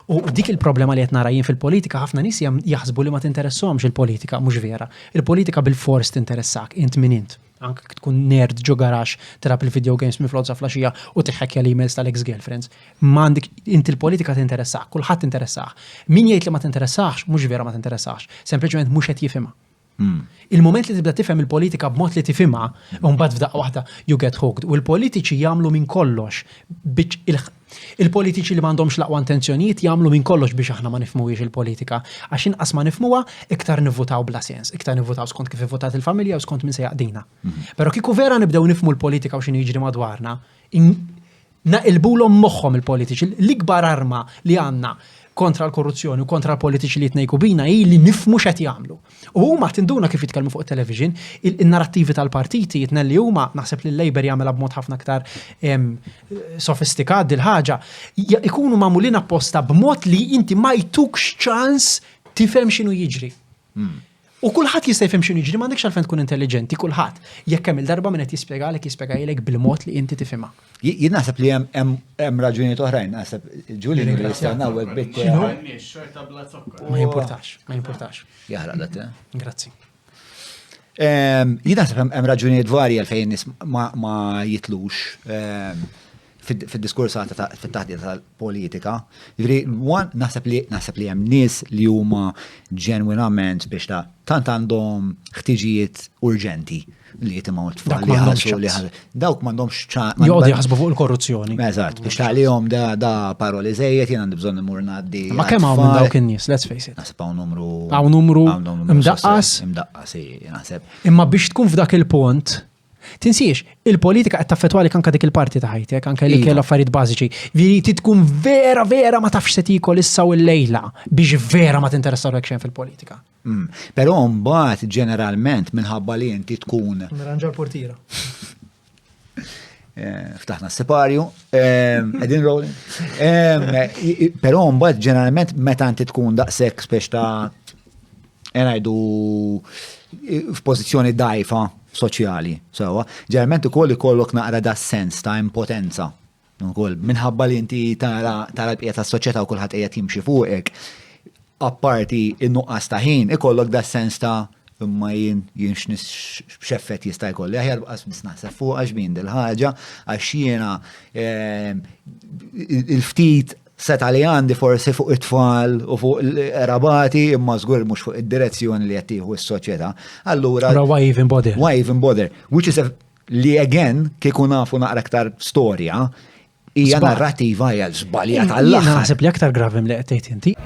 U dik il-problema li qed nara jien fil-politika ħafna nies jaħsbu li ma tinteressahomx il-politika, mhux vera. Il-politika bil-fors tinteressak int min int. Anke tkun nerd ġo garax tilab il-video games minn flodza flaxija u tiħħekkja l-emails tal-ex-girlfriends. M'għandek int il-politika tinteressak, kulħadd interessah. Min jgħid li ma tinteressax, mhux vera ma tinteressax, sempliċement mhux qed jifhimha. Il-moment li tibda tifhem il-politika b'mod li tifhimha, u mbagħad f'daqqa waħda you get hooked. U l-politiċi jagħmlu minn kollox biex il-politiċi li m'għandhomx laqwa intenzjonijiet jagħmlu minn kollox biex aħna ma nifhmuhiex il-politika. Għax inqas ma nifhmuha iktar nivvutaw bla sens, iktar nivvutaw skont kif ivvutat il-familja u skont min se jaqdina. Però kieku vera nibdew nifhmu l-politika u x'inhu jiġri madwarna, naqilbulhom moħħhom il-politiċi. L-ikbar arma li għandna kontra l-korruzzjoni u kontra l-politiċi li jtnejku bina hi li nifhmu x'qed jagħmlu. U huma tinduna kif jitkellmu fuq it-television, in-narrattivi tal-partiti jitnelli huma naħseb li l-Labor jagħmilha b'mod ħafna aktar sofistikat dil-ħaġa, ikunu magħmulin apposta b'mod li inti ma jtukx ċans tifhem x'inhu jiġri. U kulħadd jista' jifhem x'inhu jiġri, m'għandekx għalfejn tkun intelligenti, kulħadd. Jekk hemm il-darba min qed jispjegalek bil-mod li inti tifhimha. Jien naħseb li hemm raġunijiet oħrajn, naħseb Ġuli li jistgħu bit. Ma jimpurtax. Jaħraq lat. Grazzi. Jien naħseb hemm raġunijiet varji għalfejn nies ma jitlux fid-diskursata fit-taħdita tal-politika. Naħseb li hemm nies li huma ġenwinament biex tant għandhom ħtiġijiet urġenti li jitimgħu t-tfal li ħassu li dawk m'għandhomx ċans. Jgħodu jaħsbu fuq il-korruzzjoni. Eżatt, biex tagħlihom da paroli żejjed jien għandi bżonn imur ngħaddi. Ma kemm hawn minn dawk in-nies, let's face it. Naħseb hawn numru imdaqqas. Naħseb. Imma biex tkun f'dak il-punt tinsiex, il-politika qed taffettwalik anke dik il-parti ta' ħajtek, anke li kell affarijiet bażiċi. Viri tkun vera ma tafx se tikol issa u l-lejla biex vera ma tinteressaw hekk xejn fil-politika. Però mbagħad ġeneralment minħabba li inti tkun Nirranġa l-portira. Ftaħna s-separju, qegħdin rolling. Però mbagħad ġeneralment meta inti tkun daqshekk spiex ta' ngħidu f'pożizzjoni dgħajfa soċjali, sewa, ġeneralment ukoll ikollok naqra da sens ta' impotenza. Ukoll minħabba li inti tara l-bqija tas-soċjetà u kulħadd qiegħed jimxi fuqek. Apparti in-nuqqas ta' ħin ikollok da sens ta' imma jien x'effett jista' jkolli. Aħjar baqas nisnaħseb fuq għax min dil-ħaġa għax jiena il-ftit seta li għandi forsi fuq it-tfal u fuq il-rabati imma żgur mhux fuq id-direzzjoni li qed tieħu s-soċjetà. Allura why even bother? Why even bother? Which is li again kieku nafu naqra aktar storja hija narrativa hija żbaljata għall-aħħar. Naħseb li aktar gravi li qed tgħid inti.